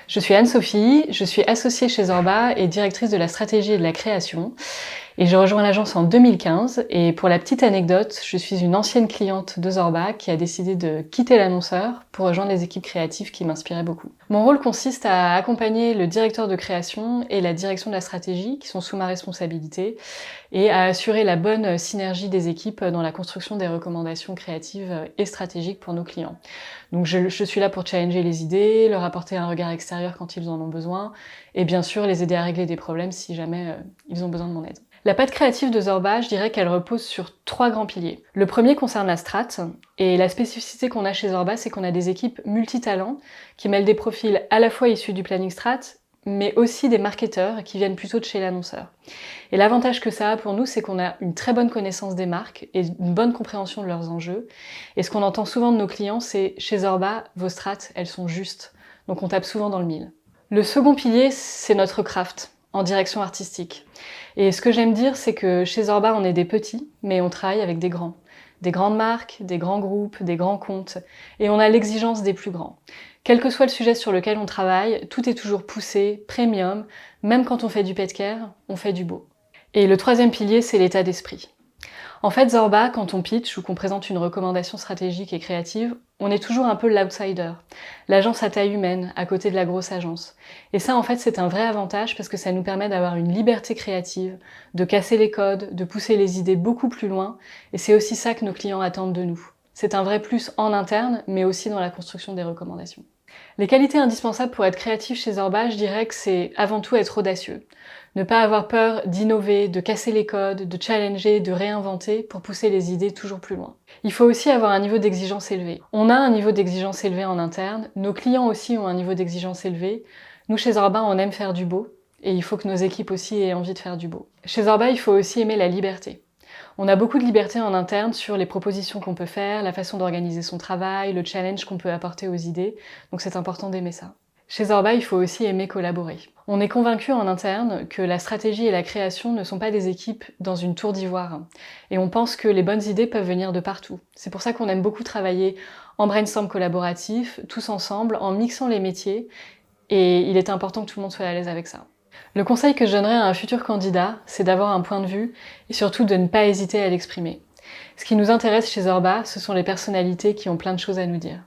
Je suis Anne-Sophie, je suis associée chez Zorba et directrice de la stratégie et de la création. Et j'ai rejoint l'agence en 2015 et pour la petite anecdote, je suis une ancienne cliente de Zorba qui a décidé de quitter l'annonceur pour rejoindre les équipes créatives qui m'inspiraient beaucoup. Mon rôle consiste à accompagner le directeur de création et la direction de la stratégie qui sont sous ma responsabilité et à assurer la bonne synergie des équipes dans la construction des recommandations créatives et stratégiques pour nos clients. Donc je suis là pour challenger les idées, leur apporter un regard extérieur quand ils en ont besoin et bien sûr les aider à régler des problèmes si jamais ils ont besoin de mon aide. La patte créative de Zorba, je dirais qu'elle repose sur 3 grands piliers. Le premier concerne la strat, et la spécificité qu'on a chez Zorba, c'est qu'on a des équipes multitalents qui mêlent des profils à la fois issus du planning strat, mais aussi des marketeurs qui viennent plutôt de chez l'annonceur. Et l'avantage que ça a pour nous, c'est qu'on a une très bonne connaissance des marques et une bonne compréhension de leurs enjeux. Et ce qu'on entend souvent de nos clients, c'est « chez Zorba, vos strats, elles sont justes ». Donc on tape souvent dans le mille. Le second pilier, c'est notre craft, en direction artistique. Et ce que j'aime dire, c'est que chez Zorba, on est des petits, mais on travaille avec des grands. Des grandes marques, des grands groupes, des grands comptes, et on a l'exigence des plus grands. Quel que soit le sujet sur lequel on travaille, tout est toujours poussé, premium, même quand on fait du pet care, on fait du beau. Et le troisième pilier, c'est l'état d'esprit. En fait, Zorba, quand on pitch ou qu'on présente une recommandation stratégique et créative, on est toujours un peu l'outsider. L'agence à taille humaine, à côté de la grosse agence. Et ça, en fait, c'est un vrai avantage parce que ça nous permet d'avoir une liberté créative, de casser les codes, de pousser les idées beaucoup plus loin. Et c'est aussi ça que nos clients attendent de nous. C'est un vrai plus en interne, mais aussi dans la construction des recommandations. Les qualités indispensables pour être créatif chez Zorba, je dirais que c'est avant tout être audacieux. Ne pas avoir peur d'innover, de casser les codes, de challenger, de réinventer pour pousser les idées toujours plus loin. Il faut aussi avoir un niveau d'exigence élevé. On a un niveau d'exigence élevé en interne, nos clients aussi ont un niveau d'exigence élevé. Nous, chez Zorba, on aime faire du beau et il faut que nos équipes aussi aient envie de faire du beau. Chez Zorba, il faut aussi aimer la liberté. On a beaucoup de liberté en interne sur les propositions qu'on peut faire, la façon d'organiser son travail, le challenge qu'on peut apporter aux idées, donc c'est important d'aimer ça. Chez Zorba, il faut aussi aimer collaborer. On est convaincu en interne que la stratégie et la création ne sont pas des équipes dans une tour d'ivoire. Et on pense que les bonnes idées peuvent venir de partout. C'est pour ça qu'on aime beaucoup travailler en brainstorm collaboratif, tous ensemble, en mixant les métiers. Et il est important que tout le monde soit à l'aise avec ça. Le conseil que je donnerais à un futur candidat, c'est d'avoir un point de vue et surtout de ne pas hésiter à l'exprimer. Ce qui nous intéresse chez Zorba, ce sont les personnalités qui ont plein de choses à nous dire.